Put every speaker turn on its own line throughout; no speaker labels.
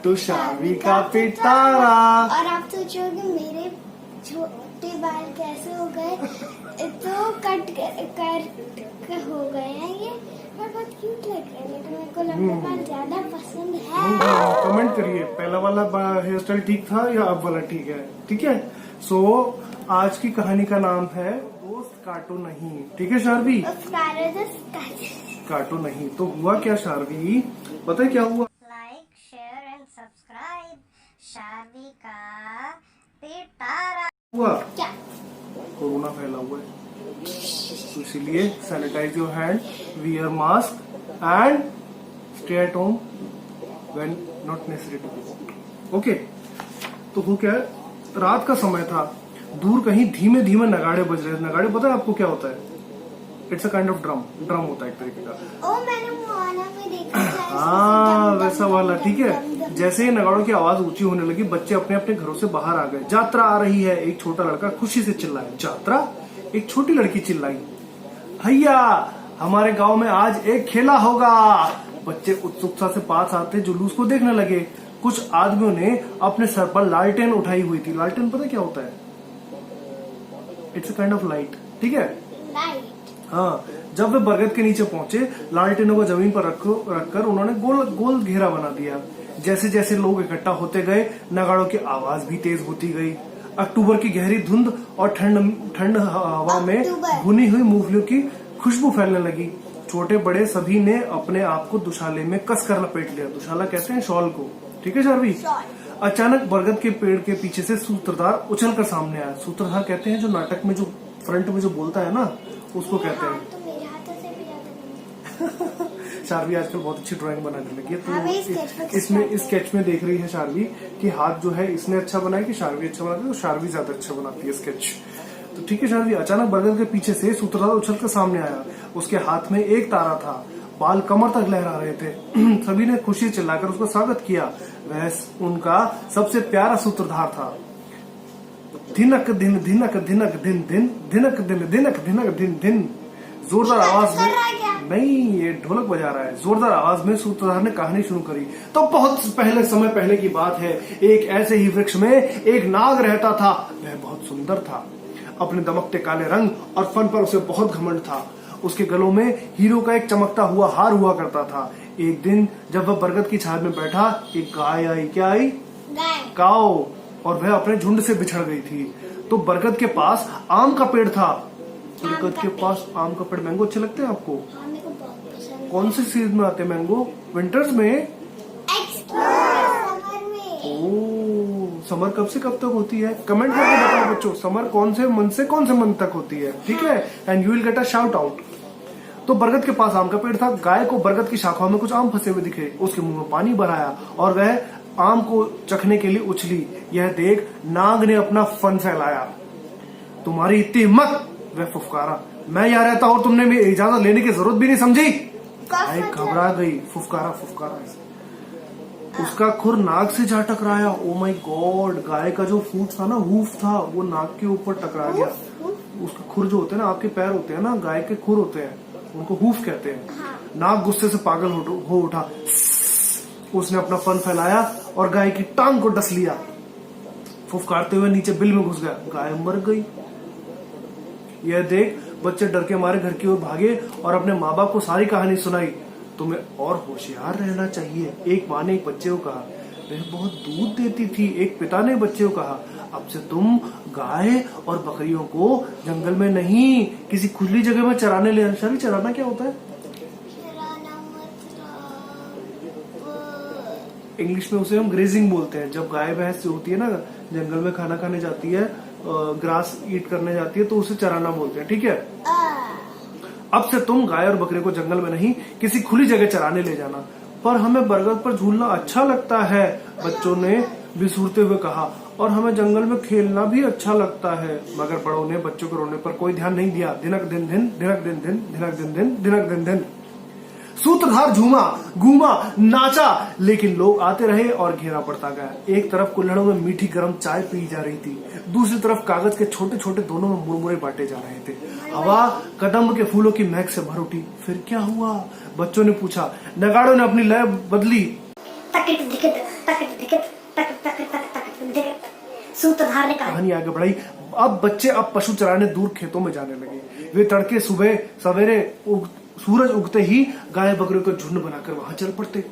काटू शार्वी का पिटारा।
और आप सोचोगे मेरे छोटे बाल कैसे हो गए, तो कट कर हो गए हैं ये, और बहुत क्यूट लग रहे हैं, लेकिन मेरे को लंबे बाल ज्यादा पसंद है।
कमेंट करिए पहला वाला हेयर स्टाइल ठीक था या अब वाला ठीक है। ठीक है, सो आज की कहानी का नाम है दोस्त काटो नहीं। ठीक है शार्वी, काटो नहीं। तो हुआ क्या शार्वी, पता है क्या हुआ?
Like share and subscribe Sharvi का पिटारा।
हुआ
क्या?
कोरोना फैला हुआ है, तो इसीलिए sanitise your hand, wear mask and stay at home when not necessary to go. Okay, तो वो क्या है, रात का समय था, दूर कहीं धीमे धीमे नगाड़े बज रहे थे। नगाड़े पता है आपको क्या होता है? It's a kind of drum होता है एक तरीके का।
ओ मैंने मोआना में देखा था।
हाँ वैसा वाला। ठीक है, जैसे ही नगाड़ों की आवाज ऊंची होने लगी, बच्चे अपने अपने घरों से बाहर आ गए। यात्रा आ रही है, एक छोटा लड़का खुशी से चिल्लाया। यात्रा? एक छोटी लड़की चिल्लाई। भैया हमारे गांव में आज एक खेला होगा। बच्चे उत्सुकता से पास आते जुलूस को देखने लगे। कुछ आदमियों ने अपने सर पर लालटेन उठाई हुई थी। लालटेन पता क्या होता है? It's a kind of light. ठीक है,
लाइट।
हाँ, जब वे बरगद के नीचे पहुंचे, लालटेनों को जमीन पर रखकर उन्होंने गोल गोल घेरा बना दिया। जैसे जैसे लोग इकट्ठा होते गए, नगाड़ों की आवाज भी तेज होती गई। अक्टूबर की गहरी धुंध और ठंड हवा में भुनी हुई मूंगफलियों की खुशबू फैलने लगी। छोटे बड़े सभी ने अपने आप को दुशाले में कसकर लपेट लिया। दुशाला कहते हैं शॉल को। ठीक है शार्वी। अचानक बरगद के पेड़ के पीछे से सूत्रधार उछलकर सामने आया। सूत्रधार कहते हैं जो नाटक में जो फ्रंट में जो बोलता है ना, उसको कहते हैं।
तो मेरे हाथों से भी ज्यादा
शार्वी आजकल बहुत अच्छी ड्राइंग बनाने लगी है,
हाँ,
तो इसमें इस स्केच में देख रही है शार्वी कि हाथ जो है इसने अच्छा बनाया कि शार्वी अच्छा बनाती है, तो शार्वी ज्यादा अच्छा बनाती है स्केच। तो ठीक है शार्वी, अचानक बरगद के पीछे से सूत्रधार उछलकर सामने आया। उसके हाथ में एक तारा था, बाल कमर तक लहरा रहे थे। सभी ने खुशी चिल्लाकर उसका स्वागत किया। वह उनका सबसे प्यारा सूत्रधार था। धिनक दिन धिनक धिनक दिन दिन धिनक दिन धिनक धिनक दिन दिन। जोरदार आवाज में, नहीं ये ढोलक बजा रहा है। जोरदार आवाज में सूत्रधार ने कहानी शुरू करी। तो बहुत समय पहले की बात है, एक ऐसे ही वृक्ष में एक नाग रहता था। वह बहुत सुंदर था। अपने दमकते काले रंग और फन पर उसे बहुत घमंड था। उसके गलों में हीरो का एक चमकता हुआ हार हुआ करता था। एक दिन जब वह बरगद की छाल में बैठा, एक गाय आई। क्या आई? काओ। और वह अपने झुंड से बिछड़ गई थी। तो बरगद के पास आम का पेड़ था। बरगद के पास आम का पेड़। मैंगो अच्छे लगते हैं आपको?
हाँ, मेरे को बहुत पसंद है।
कौन से सीजन में आते हैं मैंगो? विंटर्स में?
समर में।
ओह, समर कब से कब तक होती है? कमेंट करके बताओ बच्चों, समर कौन से मंथ तक होती है। ठीक है, and you will get a shout out. तो बरगद के पास आम का पेड़ था। गाय को बरगद की शाखाओं में कुछ आम फंसे हुए दिखे। उसके मुंह में पानी भर आया और वह आम को चखने के लिए उछली। यह देख नाग ने अपना फन फैलाया। तुम्हारी इतनी हिम्मत, वह फुफकारा। मैं यहाँ रहता हूँ, तुमने मेरी इजाजत लेने की जरूरत भी नहीं समझी। गाय घबरा गई। फुफकारा। उसका खुर नाग से जा टकराया। ओ माय गॉड, गाय का जो फूट था ना, हूफ था, वो नाग के ऊपर टकरा गया। उसका खुर जो होते हैं ना, आपके पैर होते हैं ना, गाय के खुर होते हैं, उनको हूफ कहते हैं। नाग गुस्से से पागल हो उठा। उसने अपना फन फैलाया और गाय की टांग को डस लिया। फुफकारते हुए नीचे बिल में घुस गया। गाय मर गई। यह देख बच्चे डर के मारे घर की ओर भागे और अपने माँ बाप को सारी कहानी सुनाई। तुम्हें और होशियार रहना चाहिए, एक माँ ने एक बच्चे को कहा। वह बहुत दूध देती थी, एक पिता ने बच्चे को कहा। अब से तुम गाय और बकरियों को जंगल में नहीं, किसी खुली जगह में चराने ले आना। शार्वी, चराना क्या होता है? इंग्लिश में उसे हम ग्रेजिंग बोलते हैं। जब गाय भैंस जो होती है ना, जंगल में खाना खाने जाती है, ग्रास ईट करने जाती है, तो उसे चराना बोलते हैं। ठीक है, अब से तुम गाय और बकरे को जंगल में नहीं, किसी खुली जगह चराने ले जाना। पर हमें बरगद पर झूलना अच्छा लगता है, बच्चों ने बिसूरते हुए कहा। और हमें जंगल में खेलना भी अच्छा लगता है। मगर बड़ों ने बच्चों के रोने पर कोई ध्यान नहीं दिया। धिनक दिन दिन धिनक दिन दिन धिनक दिन दिन धिनक दिन दिन। सूत्रधार झूमा, घूमा, नाचा, लेकिन लोग आते रहे और घेरा पड़ता गया। एक तरफ कुल्हड़ों में मीठी गर्म चाय पी जा रही थी, दूसरी तरफ कागज के छोटे छोटे दोनों में मुरमुरे बांटे जा रहे थे। हवा कदम्ब के फूलों की महक से भर उठी। फिर क्या हुआ? बच्चों ने पूछा। नगाड़ों ने अपनी लय बदली।
सूत्रधार ने कहा।
कहानी आगे बढ़ाई। अब बच्चे अब पशु चराने दूर खेतों में जाने लगे। वे तड़के सुबह सवेरे सूरज उगते ही गाय बकरियों का झुंड बनाकर वहां चल पड़ते।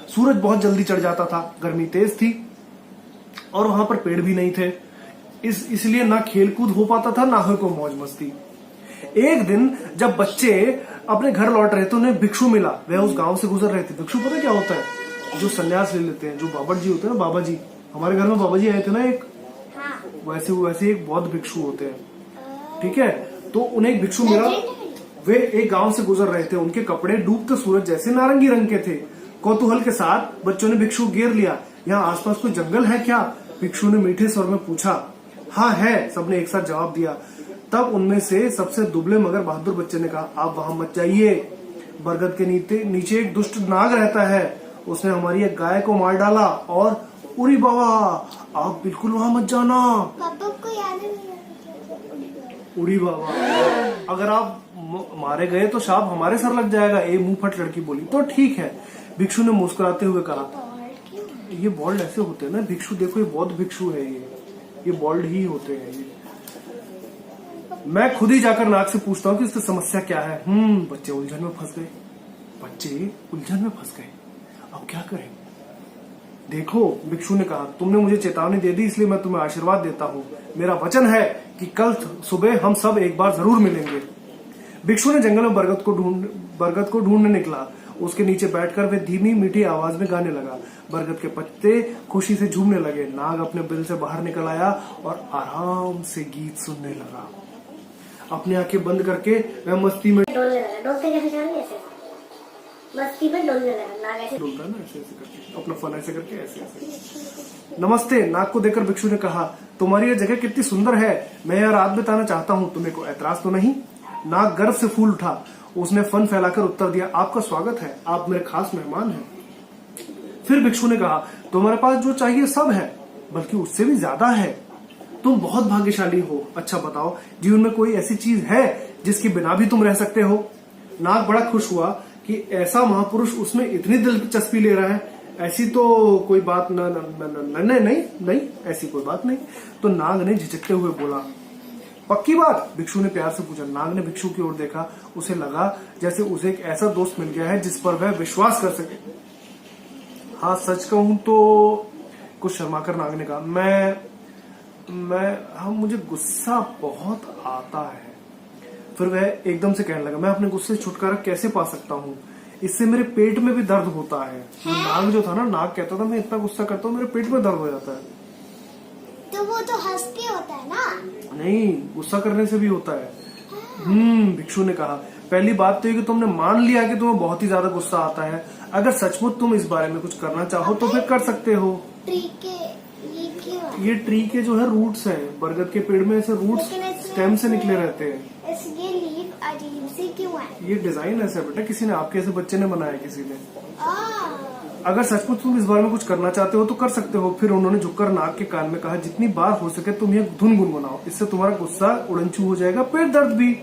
सूरज बहुत जल्दी चढ़ जाता था, गर्मी तेज थी और वहां पर पेड़ भी नहीं थे, इसलिए ना खेल कूद हो पाता था ना ही कोई मौज मस्ती। एक दिन जब बच्चे अपने घर लौट रहे थे उन्हें भिक्षु मिला। वह उस गांव से गुजर रहे थे। भिक्षु पता क्या होता है? जो सन्यास ले लेते हैं, जो बाबा जी होते हैं ना, बाबा जी, हमारे घर में बाबा जी आए थे ना एक, वैसे एक बौद्ध भिक्षु होते हैं, ठीक है। तो उन्हें एक भिक्षु मिला। वे एक गांव से गुजर रहे थे। उनके कपड़े डूबते सूरज जैसे नारंगी रंग के थे। कौतूहल के साथ बच्चों ने भिक्षु घेर लिया। यहाँ आसपास कोई जंगल है क्या? भिक्षु ने मीठे स्वर में पूछा। हाँ है, सबने एक साथ जवाब दिया। तब उनमें से सबसे दुबले मगर बहादुर बच्चे ने कहा, आप वहां मत जाइए, बरगद के नीचे एक दुष्ट नाग रहता है। उसने हमारी एक गाय को मार डाला और उरी बाबा, आप बिल्कुल वहां मत जाना।
पापा को याद नहीं।
उड़ी बाबा, अगर आप मारे गए तो शाप हमारे सर लग जाएगा। ए मुंह फट लड़की बोली। तो ठीक है, भिक्षु ने मुस्कुराते हुए कहा। ये बॉल्ड ऐसे होते हैं ना भिक्षु, देखो ये बौद्ध भिक्षु है, ये बॉल्ड ही होते हैं ये। मैं खुद ही जाकर नाग से पूछता हूँ कि इसकी समस्या क्या है। बच्चे उलझन में फंस गए। अब क्या करें? देखो, भिक्षु ने कहा, तुमने मुझे चेतावनी दे दी, इसलिए मैं तुम्हें आशीर्वाद देता हूँ। मेरा वचन है कि कल सुबह हम सब एक बार जरूर मिलेंगे। भिक्षु ने जंगल में बरगद को ढूंढने निकला। उसके नीचे बैठकर वे धीमी मीठी आवाज में गाने लगा। बरगद के पत्ते खुशी से झूमने लगे। नाग अपने बिल से बाहर निकल आया और आराम से गीत सुनने लगा। अपनी आंखें बंद करके वह मस्ती में
डोलने लगा। डोलते कैसे जाने? ऐसे मस्ती में डोलने लगा। नाग ऐसे
डोलता है ना, ऐसे करके अपना फन ऐसे करके ऐसे। नमस्ते, नाग को देखकर भिक्षु ने कहा, तुम्हारी यह जगह कितनी सुंदर है। मैं यह रात बिताना चाहता हूँ, तुम्हें कोई ऐतराज तो नहीं? नाग गर्व से फूल उठा। उसने फन फैलाकर उत्तर दिया, आपका स्वागत है, आप मेरे खास मेहमान हैं। फिर भिक्षु ने कहा, तुम्हारे पास जो चाहिए सब है, बल्कि उससे भी ज्यादा है। तुम बहुत भाग्यशाली हो। अच्छा बताओ, जीवन में कोई ऐसी चीज है जिसके बिना भी तुम रह सकते हो? नाग बड़ा खुश हुआ कि ऐसा महापुरुष उसमें इतनी दिलचस्पी ले रहा है। ऐसी तो कोई बात नहीं, ऐसी कोई बात नहीं। तो नाग ने झिझकते हुए बोला, पक्की बात? भिक्षु ने प्यार से पूछा। नाग ने भिक्षु की ओर देखा। उसे लगा जैसे उसे एक ऐसा दोस्त मिल गया है जिस पर वह विश्वास कर सके। हाँ, सच कहूं तो, कुछ शर्माकर नाग ने कहा, मुझे गुस्सा बहुत आता है। फिर वह एकदम से कहने लगा, मैं अपने गुस्से से छुटकारा कैसे पा सकता हूँ? इससे मेरे पेट में भी दर्द होता है। नाग जो था ना, नाग कहता था, मैं इतना गुस्सा करता हूँ मेरे पेट में दर्द हो जाता है।
तो वो तो हंस के होता है ना?
नहीं, गुस्सा करने से भी होता है। भिक्षु ने कहा, पहली बात तो ये कि तुमने मान लिया कि तुम्हें बहुत ही ज्यादा गुस्सा आता है। अगर सचमुच तुम इस बारे में कुछ करना चाहो तो फिर कर सकते हो। ये ट्री के जो है रूट्स है, बरगद के पेड़ में ऐसे रूट्स स्टेम से निकले रहते हैं।
इसलिए लीफ अजीब सी क्यों है?
ये डिजाइन ऐसा है बेटा, किसी ने, आपके ऐसे बच्चे ने बनाया किसी ने। अगर सचमुच तुम इस बारे में कुछ करना चाहते हो तो कर सकते हो। फिर उन्होंने झुककर नाग के कान में कहा, जितनी बार हो सके तुम ये धुन गुनगुनाओ, इससे तुम्हारा गुस्सा उड़नछू हो जाएगा, पेट दर्द भी।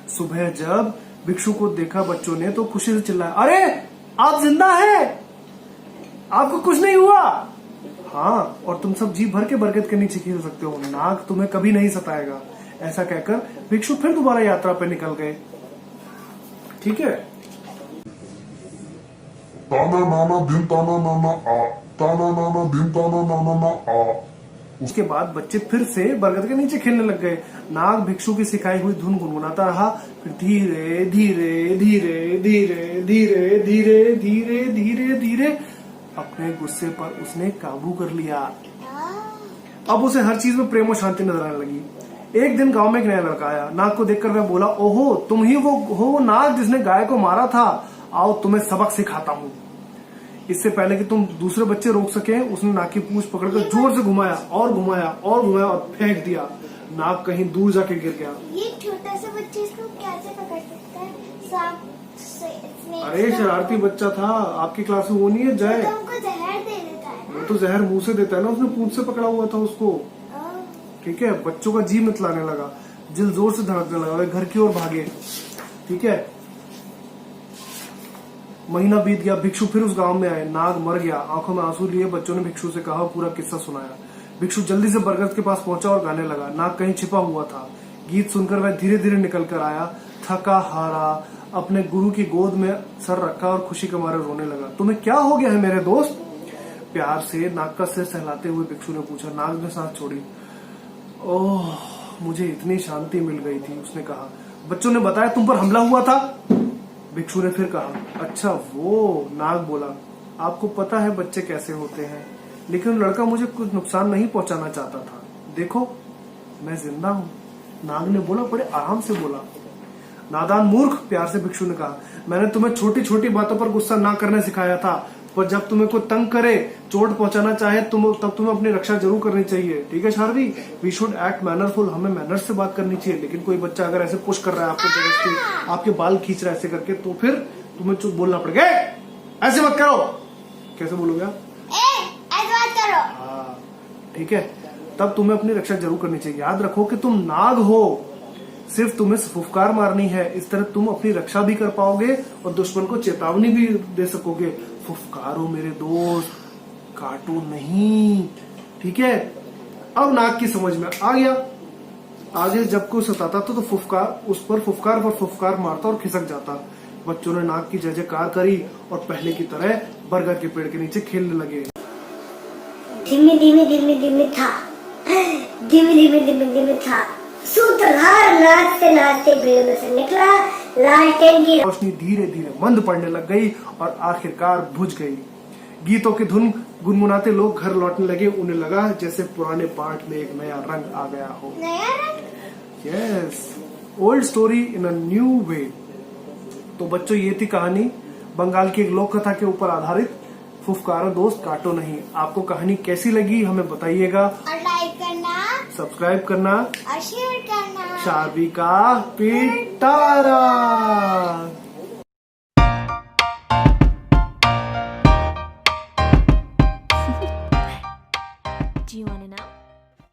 सुबह जब भिक्षु को देखा बच्चों ने तो खुशी से चिल्लाया, अरे आप जिंदा है, आपको कुछ नहीं हुआ? हाँ, और तुम सब जी भर के बरगद के नीचे खेल सकते हो, नाग तुम्हें कभी नहीं सताएगा। ऐसा कहकर भिक्षु फिर दोबारा यात्रा पर निकल गए। ठीक है।
ताना नाना दिन ताना नाना आ, ताना नाना दिन ताना नाना ना आ।
उसके बाद बच्चे फिर से बरगद के नीचे खेलने लग गए। नाग भिक्षु की सिखाई हुई धुन गुनगुनाता रहा। फिर धीरे धीरे धीरे धीरे धीरे धीरे धीरे धीरे धीरे अपने गुस्से पर उसने काबू कर लिया। अब उसे हर चीज में प्रेम और शांति नजर आने लगी। एक दिन गांव में एक नया लड़का आया। नाग को देखकर वह बोला, ओहो, तुम ही वो नाग जिसने गाय को मारा था, आओ तुम्हें सबक सिखाता हूँ। इससे पहले कि तुम दूसरे बच्चे रोक सके, उसने नाग की पूंछ पकड़कर जोर से घुमाया और घुमाया और घुमाया और फेंक दिया। नाग कहीं दूर जाके गिर गया।
ये छोटा सा बच्चा इसको कैसे पकड़ सकता है? सांप से?
अरे शरारती बच्चा था, आपकी क्लास में वो नहीं है जय,
तो हमको जहर दे देता है ना?
वो तो जहर मुंह से देता है ना, उसने पूंछ से पकड़ा हुआ था उसको। ठीक है, बच्चों का जी मितलाने लगा, दिल जोर से धड़कने लगा, वे घर की ओर भागे। ठीक है, महीना बीत गया, भिक्षु फिर उस गांव में आए। नाग मर गया। आंखों में आंसू लिए बच्चों ने भिक्षु से कहा, पूरा किस्सा सुनाया। भिक्षु जल्दी से बरगद के पास पहुंचा और गाने लगा। नाग कहीं छिपा हुआ था। गीत सुनकर वह धीरे धीरे निकल कर आया, थका हारा, अपने गुरु की गोद में सर रखा और खुशी के मारे रोने लगा। तुम्हें क्या हो गया है मेरे दोस्त? प्यार से नाग का सिर सहलाते हुए भिक्षु ने पूछा। नाग ने सांस छोड़ी। ओह, मुझे इतनी शांति मिल गई थी, उसने कहा। बच्चों ने बताया तुम पर हमला हुआ था? भिक्षु ने फिर कहा। अच्छा वो, नाग बोला। आपको पता है बच्चे कैसे होते हैं, लेकिन लड़का मुझे कुछ नुकसान नहीं पहुंचाना चाहता था। देखो मैं जिंदा हूँ, नाग ने बोला, बड़े आराम से बोला। नादान मूर्ख, प्यार से भिक्षु ने कहा। मैंने तुम्हें छोटी छोटी बातों पर गुस्सा ना करने सिखाया था, पर जब तुम्हें कोई तंग करे, चोट पहुंचाना चाहे तब तुम्हें अपनी रक्षा जरूर करनी चाहिए। ठीक है शारदी, वी शुड एक्ट मैनरफुल, हमें मैनर्स से बात करनी चाहिए। लेकिन कोई बच्चा अगर ऐसे पुश कर रहा है आपको जबरदस्ती, आपके बाल खींच रहा है ऐसे करके, तो फिर तुम्हें चुप बोलना पड़ेगा। ऐसे मत करो। कैसे बोलोगे आप?
ऐसे मत करो।
हाँ ठीक है, तब तुम्हें अपनी रक्षा जरूर करनी चाहिए। याद रखो कि तुम नाग हो, सिर्फ तुम्हें फुफकार मारनी है। इस तरह तुम अपनी रक्षा भी कर पाओगे और दुश्मन को चेतावनी भी दे सकोगे। फुफकारो मेरे दोस्त, काटो नहीं। ठीक है, अब नाग की समझ में आ गया। आगे जब कोई सताता तो फुफकार, उस पर फुफकार मारता और खिसक जाता। बच्चों ने नाग की जय जयकार करी और पहले की तरह बरगद के पेड़ के नीचे खेलने लगे।
धीमे धीमे धीमे धीमे था, धीमे धीमे धीमे धीमे था। सूत्रधार नाचते पेड़ में से निकला। लालटेन की
रोशनी धीरे धीरे मंद पड़ने लग गई और आखिरकार बुझ गई। गीतों की धुन गुनगुनाते लोग घर लौटने लगे। उन्हें लगा जैसे पुराने पाठ में एक नया रंग आ गया हो।
नया रंग?
Yes, old story in a new way. तो बच्चों, ये थी कहानी बंगाल की एक लोक कथा के ऊपर आधारित, फुफकारो दोस्त काटो नहीं। आपको कहानी कैसी लगी हमें बताइएगा।
और लाइक करना,
सब्सक्राइब करना,
और शेयर करना।
शारवी का पिटारा।
Do you want to know?